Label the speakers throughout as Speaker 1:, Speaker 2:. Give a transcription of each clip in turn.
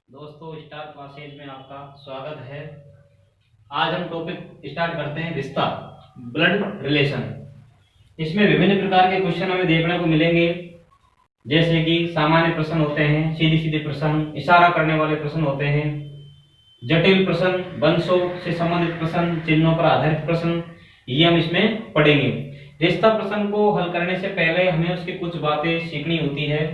Speaker 1: दोस्तों, star classes में आपका स्वागत है। आज हम टॉपिक स्टार्ट करते हैं रिश्ता, ब्लड रिलेशन। इसमें विभिन्न प्रकार के क्वेश्चन हमें देखने को मिलेंगे, जैसे कि सामान्य प्रश्न होते हैं, सीधे सीधे प्रश्न, इशारा करने वाले प्रश्न होते हैं, जटिल प्रश्न, वंशों से संबंधित प्रश्न, चिन्हों पर आधारित प्रश्न, ये हम इसमें पढ़ेंगे। रिश्ता प्रश्न को हल करने से पहले हमें उसकी कुछ बातें सीखनी होती है।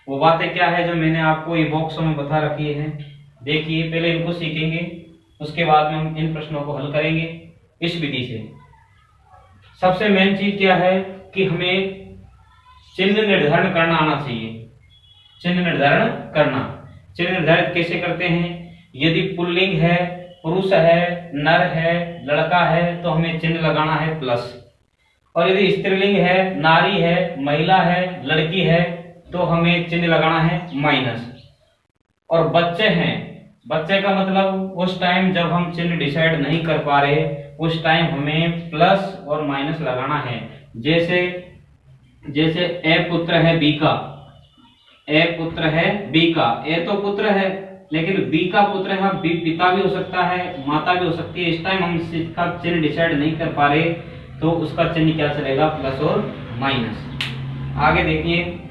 Speaker 1: वो बातें क्या है जो मैंने आपको ये बॉक्स में बता रखी है। देखिए, पहले इनको सीखेंगे, उसके बाद में हम इन प्रश्नों को हल करेंगे इस विधि से। सबसे मेन चीज क्या है कि हमें चिन्ह निर्धारण करना आना चाहिए। चिन्ह निर्धारण करना, चिन्ह निर्धारित कैसे करते हैं? यदि पुल्लिंग है, पुरुष है, नर है, लड़का है, तो हमें चिन्ह लगाना है प्लस। और यदि स्त्रीलिंग है, नारी है, महिला है, लड़की है, तो हमें चिन्ह लगाना है माइनस। और बच्चे हैं, बच्चे का मतलब उस टाइम जब हम चिन्ह डिसाइड नहीं कर पा रहे, उस टाइम हमें प्लस और माइनस लगाना है। जैसे जैसे ए पुत्र है बी का, ए पुत्र है बी का, ए तो पुत्र है लेकिन बी का पुत्र है, बी पिता भी हो सकता है, माता भी हो सकती है। इस टाइम हम इसका चिन्ह डिसाइड नहीं कर पा रहे, तो उसका चिन्ह क्या चलेगा? प्लस और माइनस। आगे देखिए,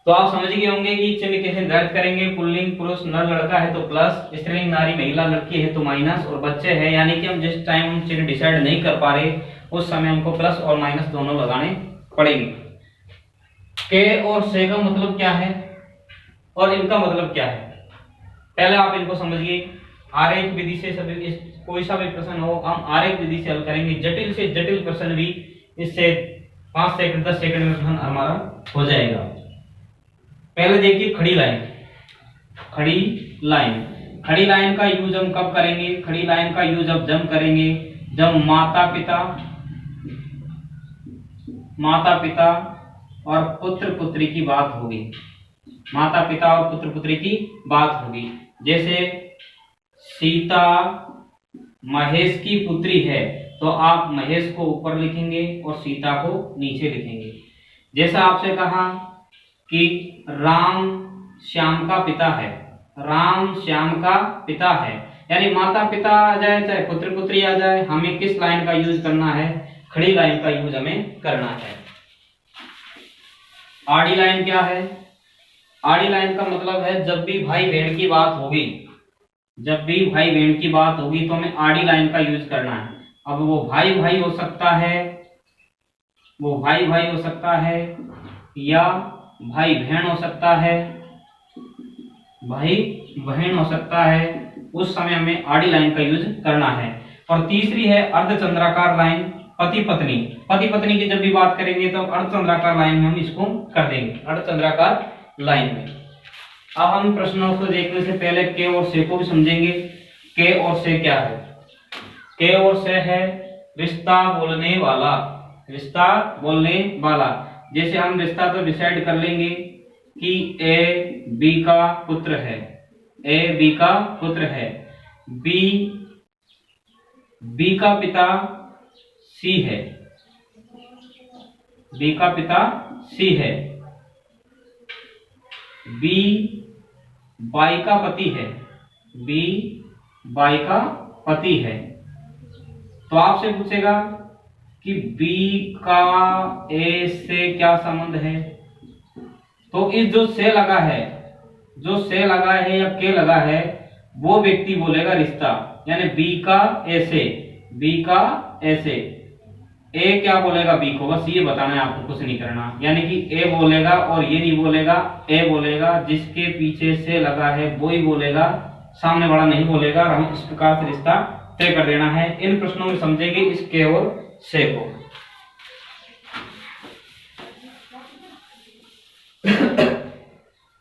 Speaker 1: तो आप समझ गए होंगे कि चिन्ह कैसे निर्धारित करेंगे। पुल्लिंग पुरुष नर लड़का है तो प्लस, स्त्रीलिंग नारी महिला लड़की है तो माइनस, और बच्चे हैं यानी कि हम जिस टाइम हम चिन्ह डिसाइड नहीं कर पा रहे उस समय हमको प्लस और माइनस दोनों लगाने पड़ेंगे। के और से का मतलब क्या है और इनका मतलब क्या है, पहले आप इनको समझिए। आरेख विधि से सभी कोई सा भी प्रश्न हो हम आरेख विधि से हल करेंगे। जटिल से जटिल प्रश्न भी इससे 5 सेकंड 10 सेकंड में प्रश्न हमारा हो जाएगा। पहले देखिए खड़ी लाइन। खड़ी लाइन, खड़ी लाइन का यूज हम कब करेंगे? खड़ी लाइन का यूज अब जब करेंगे जब माता पिता और पुत्र पुत्री की बात होगी। माता पिता और पुत्र पुत्री की बात होगी। जैसे सीता महेश की पुत्री है तो आप महेश को ऊपर लिखेंगे और सीता को नीचे लिखेंगे। जैसा आपसे कहा कि राम श्याम का पिता है, राम श्याम का पिता है, यानी माता पिता आ जाए चाहे पुत्र पुत्री आ जाए, हमें किस लाइन का यूज करना है? खड़ी लाइन का यूज हमें करना है। आड़ी लाइन क्या है? आड़ी लाइन का मतलब है जब भी भाई बहन की बात होगी, जब भी भाई बहन की बात होगी तो हमें आड़ी लाइन का यूज करना है। अब वो भाई भाई हो सकता है, वो भाई भाई हो सकता है, या भाई बहन हो सकता है, भाई बहन हो सकता है, उस समय हमें आड़ी लाइन का यूज करना है। और तीसरी है अर्धचंद्राकार लाइन, पति पत्नी। पति पत्नी की जब भी बात करेंगे तो अर्धचंद्राकार लाइन में हम इसको कर देंगे, अर्धचंद्राकार लाइन में। अब हम प्रश्नों को देखने से पहले के और से को भी समझेंगे। के और से क्या है? के और से है रिश्ता बोलने वाला, रिश्ता बोलने वाला। जैसे हम रिश्ता तो डिसाइड कर लेंगे कि ए बी का पुत्र है, ए बी का पुत्र है, बी बी का पिता सी है, बी का पिता सी है, बी बाई का पति है, बी बाई का पति है। तो आपसे पूछेगा कि बी का ए से क्या संबंध है? तो इस जो से लगा है, जो से लगा है या के लगा है, वो व्यक्ति बोलेगा रिश्ता, यानी बी का ए से, बी का ए से। ए क्या बोलेगा बी को, बस ये बताना है आपको, कुछ नहीं करना। यानी कि ए बोलेगा और ये नहीं बोलेगा, ए बोलेगा, जिसके पीछे से लगा है वो ही बोलेगा, सामने वाला नहीं बोलेगा। हम इस प्रकार से रिश्ता तय कर देना है। इन प्रश्नों में समझेंगे इस के और से को।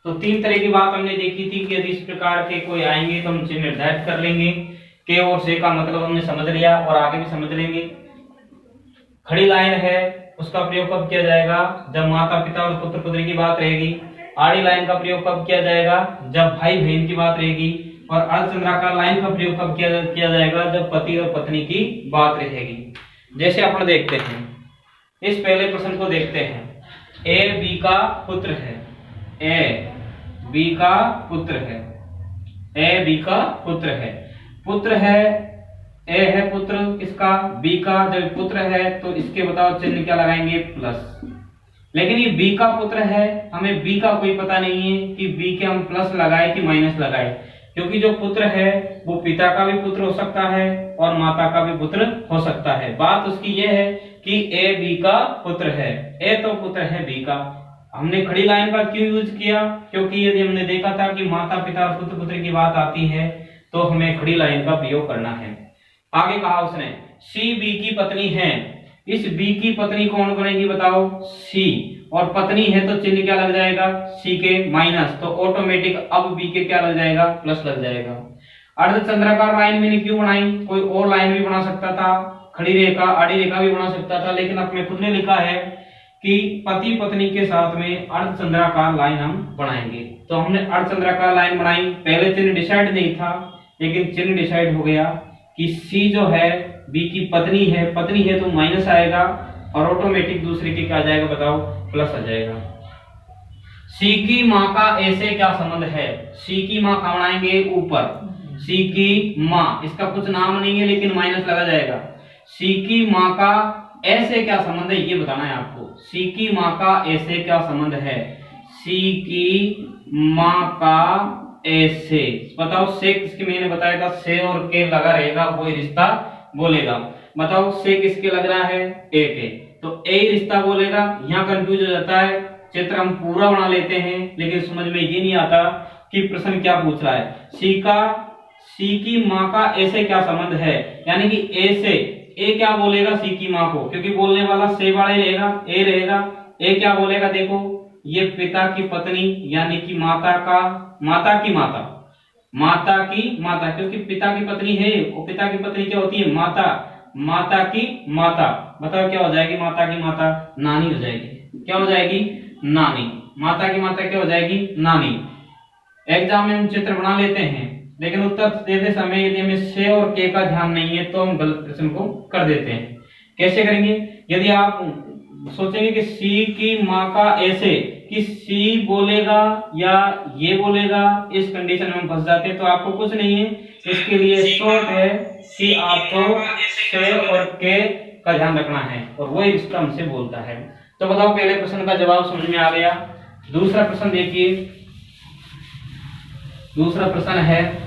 Speaker 1: तो 3 तरह की बात हमने देखी थी कि यदि इस प्रकार के कोई आएंगे तो हम चिन्ह निर्धारित कर लेंगे। के और से का मतलब हमने समझ लिया और आगे भी समझ लेंगे। खड़ी लाइन है, उसका प्रयोग कब किया जाएगा? जब माता पिता और पुत्र पुत्री की बात रहेगी। आड़ी लाइन का प्रयोग कब किया जाएगा? जब भाई बहन की बात रहेगी। और अर्धचंद्राकार लाइन का प्रयोग कब किया जाएगा, जब पति और पत्नी की बात रहेगी। जैसे अपन देखते हैं, इस पहले प्रश्न को देखते हैं। ए बी का पुत्र है, ए बी का पुत्र है, ए बी का पुत्र है, पुत्र है, ए है पुत्र किसका, बी का। जब पुत्र है तो इसके बताओ चिन्ह क्या लगाएंगे, प्लस। लेकिन ये बी का पुत्र है, हमें बी का कोई पता नहीं है कि बी के हम प्लस लगाए कि माइनस लगाए, क्योंकि जो पुत्र है वो पिता का भी पुत्र हो सकता है और माता का भी पुत्र हो सकता है। बात उसकी ये है कि ए बी का पुत्र है, ए तो पुत्र है बी का। हमने खड़ी लाइन का क्यों यूज किया, क्योंकि यदि हमने देखा था कि माता पिता और पुत्र पुत्र की बात आती है तो हमें खड़ी लाइन का प्रयोग करना है। आगे कहा उसने सी बी की पत्नी है, इस बी की पत्नी कौन बनेगी बताओ, सी, और पत्नी है तो चिन्ह क्या लग जाएगा, सी के माइनस, तो ऑटोमेटिक अब बी के क्या लग जाएगा, प्लस लग जाएगा। अर्धचंद्राकार लाइन मैंने क्यों बनाई, कोई और लाइन भी बना सकता था, खड़ी रेखा आड़ी रेखा भी बना सकता था, लेकिन अपने खुद ने लिखा है कि पति पत्नी के साथ में अर्धचंद्राकार लाइन हम बनाएंगे। तो हमने अर्धचंद्राकार लाइन बनाई, पहले चिन्ह डिसाइड नहीं था लेकिन चिन्ह डिसाइड हो गया कि सी जो है बी की पत्नी है तो माइनस आएगा और ऑटोमेटिक दूसरे के क्या आ जाएगा बताओ, प्लस आ जाएगा। सी की माँ का ए से क्या संबंध है, सी की माँ कहाँ बनाएंगे, ऊपर, सी की माँ, इसका कुछ नाम नहीं है लेकिन माइनस लगा जाएगा। सी की माँ का ए से क्या संबंध है ये बताना है आपको, सी की माँ का ए से क्या संबंध है, सी की माँ का ए से, बताओ से किसके, मैंने बताया था से और के लगा रहेगा कोई रिश्ता बोलेगा। बताओ से किसके लग रहा है, ए के, तो ए रिश्ता बोलेगा। यहाँ कंफ्यूज हो जाता है, चित्र हम पूरा बना लेते हैं लेकिन समझ में ये नहीं आता कि प्रश्न क्या पूछ रहा है। सी की माँ का ए से क्या संबंध है, यानी कि ए से, ए क्या बोलेगा सी की माँ को, क्योंकि बोलने वाला से वाला रहेगा, ए रहेगा। ए क्या बोलेगा, देखो ये पिता की पत्नी यानी कि माता की माता, क्योंकि पिता की पत्नी है और पिता की पत्नी क्या होती है, माता की माता। बताओ क्या हो जाएगी, माता की माता नानी हो जाएगी, क्या हो जाएगी, नानी। माता की माता क्या हो जाएगी, नानी। एग्जाम में हम चित्र बना लेते हैं लेकिन उत्तर देते समय यदि हमें से और के का ध्यान नहीं है तो हम गलत प्रश्न को कर देते हैं। कैसे करेंगे, यदि आप सोचेंगे कि सी की माँ का ऐसे कि सी बोलेगा या ये बोलेगा, इस कंडीशन में हम फंस जाते हैं। तो आपको कुछ नहीं है, इसके लिए शॉर्ट है कि आपको से और के का ध्यान रखना है और वही रिश्ता हमसे बोलता है। तो बताओ पहले प्रश्न का जवाब समझ में आ गया। दूसरा प्रश्न देखिए, दूसरा प्रश्न है,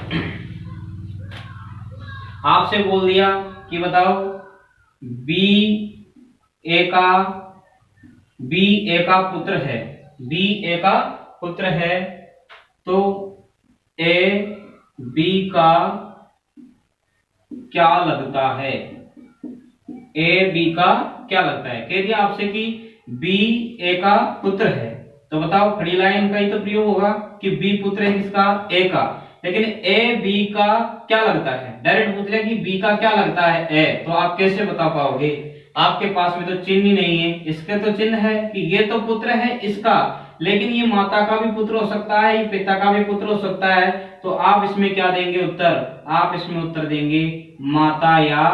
Speaker 1: आपसे बोल दिया कि बताओ बी ए का पुत्र है, बी ए का पुत्र है तो ए बी का क्या लगता है, ए बी का क्या लगता है। कह दिया आपसे कि बी ए का पुत्र है तो बताओ खड़ी लाइन का ही तो प्रयोग होगा कि बी पुत्र है किसका, ए का, लेकिन ए बी का क्या लगता है, डायरेक्ट पूछ लिया कि बी का क्या लगता है ए, तो आप कैसे बता पाओगे, आपके पास में तो चिन्ह ही नहीं है। इसके तो चिन्ह है कि ये तो पुत्र है इसका, लेकिन ये माता का भी पुत्र हो सकता है, ये पिता का भी पुत्र हो सकता है। तो आप इसमें क्या देंगे उत्तर, आप इसमें उत्तर देंगे माता या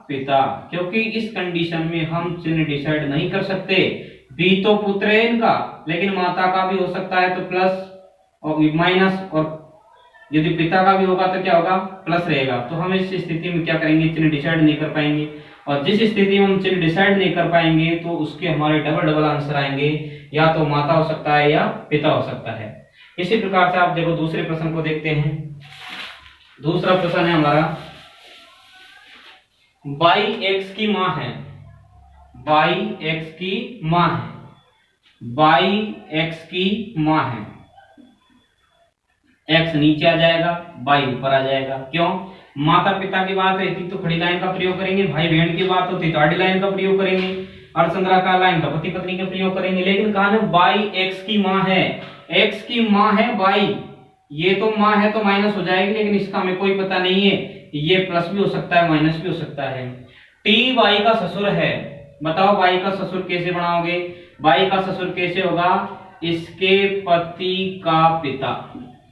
Speaker 1: पिता, क्योंकि इस कंडीशन में हम चिन्ह डिसाइड नहीं कर सकते। बी तो पुत्र है इनका लेकिन माता का भी हो सकता है तो प्लस और माइनस, और यदि पिता का भी होगा तो क्या होगा, प्लस रहेगा। तो हम इस स्थिति में क्या करेंगे, चिन्ह डिसाइड नहीं कर पाएंगे, और जिस स्थिति में हम चिन्ह डिसाइड नहीं कर पाएंगे तो उसके हमारे डबल आंसर आएंगे, या तो माता हो सकता है या पिता हो सकता है। इसी प्रकार से आप देखो दूसरे प्रश्न को देखते हैं। दूसरा प्रश्न है हमारा, बाई एक्स की माँ है, बाई एक्स की माँ है, बाई एक्स की माँ है, एक्स नीचे आ जाएगा बाई ऊपर आ जाएगा। क्यों, माता पिता की बात रहती तो खड़ी लाइन का प्रयोग करेंगे, भाई बहन की बात होती तो आड़ी लाइन का प्रयोग करेंगे, अर्धचंद्राकार लाइन का पति पत्नी का प्रयोग करेंगे। लेकिन कहा ना बाई एक्स की माँ है, एक्स की माँ है बाई, ये तो माँ है तो माइनस हो जाएगी, लेकिन इसका हमें कोई पता नहीं है, ये प्लस भी हो सकता है माइनस भी हो सकता है। टी बाई का ससुर है, बताओ बाई का ससुर कैसे बनाओगे, बाई का ससुर कैसे होगा, इसके पति का पिता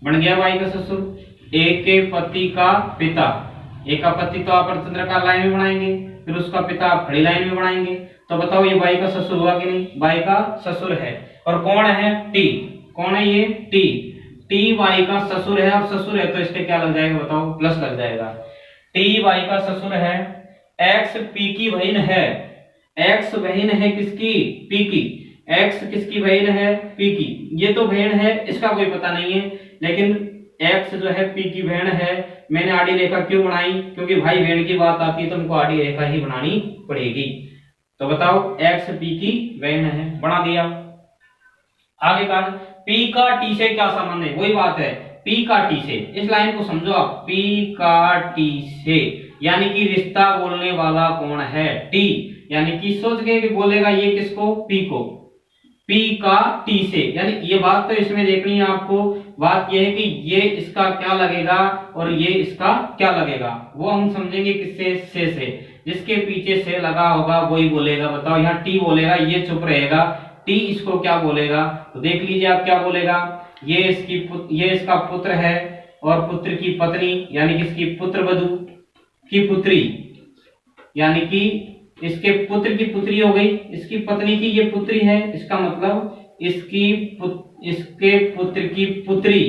Speaker 1: बन गया बाई का ससुर, ए के पति का पिता, ए का पति तो आप अर्धचंद्राकार लाइन में बनाएंगे, फिर उसका पिता आप खड़ी लाइन में बनाएंगे। तो बताओ ये बाई का ससुर हुआ कि नहीं? बाई का ससुर है। और कौन है? टी। कौन है ये? टी। टी वाई का ससुर है, और ससुर है तो इसके क्या लग जाएगा बताओ? प्लस लग जाएगा। टी वाई का ससुर है, एक्स पी की बहन है। एक्स बहन है किसकी? पी की। एक्स किसकी बहन है? पी की। ये तो बहन है, इसका कोई पता नहीं है, लेकिन एक्स जो है पी की बहन है। मैंने आड़ी रेखा क्यों बनाई? क्योंकि भाई बहन की बात आती है तो हमको आड़ी रेखा ही बनानी पड़ेगी। तो बताओ एक्स पी की बहन है, बना दिया। आगे का पी का टी से क्या संबंध है? वही बात है, पी का टी से। इस लाइन को समझो आप, पी का टी से, यानी कि रिश्ता बोलने वाला कौन है? टी। यानी कि सोच के कि बोलेगा ये किसको? पी को। पी का टी से, यानी ये बात तो इसमें देखनी है आपको। बात ये है कि ये इसका क्या लगेगा और ये इसका क्या लगेगा, वो हम समझेंगे किससे? से। जिसके पीछे से लगा होगा वही बोलेगा। बताओ यहाँ टी बोलेगा, ये चुप रहेगा, टी इसको क्या बोलेगा? तो देख लीजिए आप क्या बोलेगा। ये इसका पुत्र है, और पुत्र की पत्नी, यानी कि इसकी पुत्र वधू की पुत्री, यानी कि इसके पुत्र की पुत्री हो गई, इसकी पत्नी की ये पुत्री है। इसका मतलब इसके पुत्र की पुत्री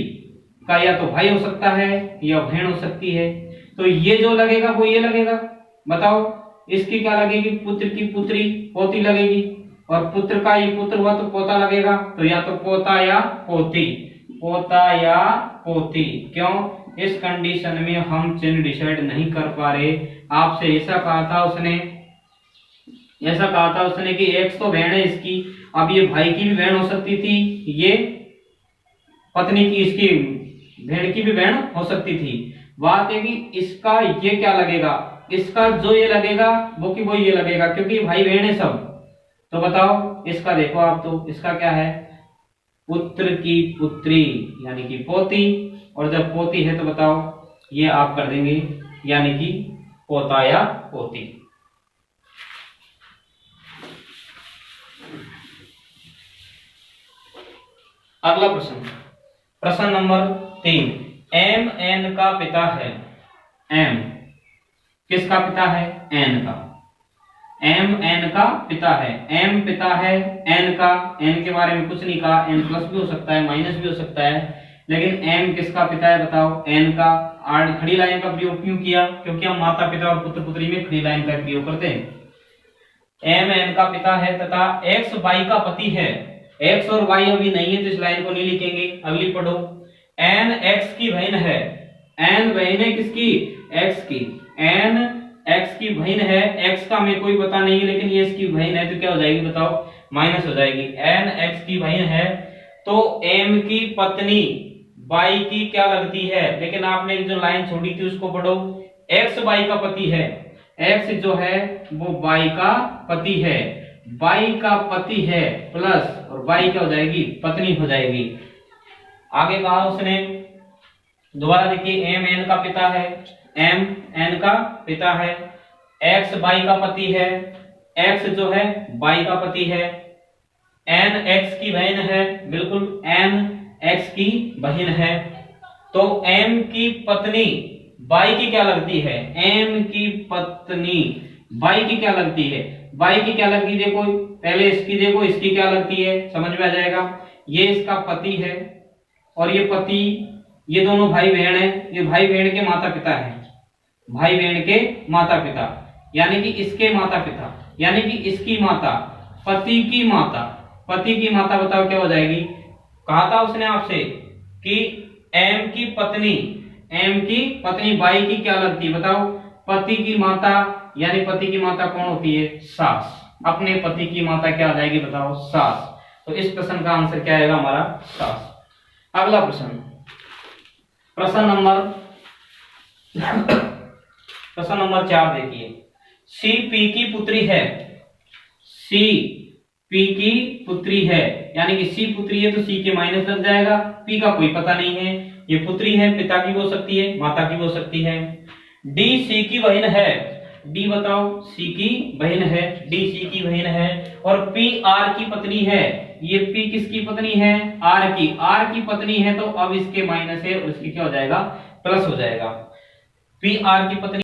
Speaker 1: का या तो भाई हो सकता है या बहन हो सकती है। तो ये जो लगेगा वो ये लगेगा। बताओ इसकी क्या लगेगी? पुत्र की पुत्री, पोती लगेगी, और पुत्र का ये पुत्र हुआ तो पोता लगेगा। तो या तो पोता या पोती, पोता या पोती। क्यों? इस कंडीशन में हम चिन्ह डिसाइड नहीं कर पा रहे। आपसे ऐसा कहा था उसने कि एक्स तो बहन है इसकी, अब ये भाई की भी बहन हो सकती थी, ये पत्नी की, इसकी बहन की भी बहन हो सकती थी। बात है कि इसका ये क्या लगेगा? इसका जो ये लगेगा वो ये लगेगा, क्योंकि भाई बहन है सब। तो बताओ इसका देखो आप, तो इसका क्या है? पुत्र की पुत्री, यानी कि पोती। और जब पोती है तो बताओ ये आप कर देंगे, यानी कि पोता या पोती। अगला प्रश्न, प्रश्न नंबर 3। एम एन का पिता है। एम किसका पिता है? एन का। एम एन का पिता है, एम पिता है एन का। एन के बारे में कुछ नहीं कहा, एन प्लस भी हो सकता है, माइनस भी हो सकता है, लेकिन एम किसका पिता है बताओ? एन का। खड़ी लाइन का प्रयोग क्यों किया? क्योंकि हम माता पिता और पुत्र पुत्री में खड़ी लाइन का प्रयोग करते हैं। एम एन का पिता है तथा एक्स वाई का पति है। एक्स और वाई अभी नहीं है तो इस लाइन को नहीं लिखेंगे, अगली पढ़ो। एन एक्स की बहन है। एन बहन है किसकी? एक्स की। एन एक्स की बहन है, एक्स का हमें कोई पता नहीं है, लेकिन ये इसकी बहन है तो क्या हो जाएगी बताओ? माइनस हो जाएगी। एन एक्स की बहन है तो एम की पत्नी वाई की क्या लगती है? लेकिन आपने जो लाइन छोड़ी थी उसको पढ़ो। एक्स वाई का पति है, एक्स जो है वो वाई का पति है, वाई का पति है प्लस, और वाई क्या हो जाएगी? पत्नी हो जाएगी। आगे कहा उसने, दोबारा देखिए, एम एन का पिता है, एम एन का पिता है, एक्स वाई का पति है, एक्स जो है वाई का पति है, एन एक्स की बहन है, बिल्कुल एन एक्स की बहन है। तो एम की पत्नी वाई की क्या लगती है? एम की पत्नी वाई की क्या लगती है? वाई की क्या लगती है? देखो पहले इसकी, देखो इसकी क्या लगती है, समझ में आ जाएगा। ये इसका पति है और ये पति, ये दोनों भाई बहन है। ये भाई बहन के माता पिता है, भाई बहन के माता पिता, यानी कि इसके माता पिता, यानी कि इसकी माता, पति की माता। पति की माता बताओ क्या हो जाएगी? कहा था उसने आपसे कि एम की पत्नी वाई की क्या लगती है बताओ? पति की माता, यानी पति की माता कौन होती है? सास। अपने पति की माता क्या आ जाएगी बताओ? सास। तो इस प्रश्न का आंसर क्या आएगा हमारा? सास। अगला प्रश्न, प्रश्न नंबर 4 देखिए। सी पी की पुत्री है, सी पी की पुत्री है, यानी कि सी पुत्री है तो सी के माइनस लग जाएगा। पी का कोई पता नहीं है, ये पुत्री है, पिता की भी हो सकती है, माता की भी हो सकती है। डी सी की बहन है, डी बताओ सी की बहन है, डी सी की बहन है। और पी आर की पत्नी है, ये पी किसकी पत्नी है? आर की। आर की पत्नी है तो अब इसके माइनस है और इसकी क्या हो जाएगा? प्लस हो जाएगा। पी आर की पत्नी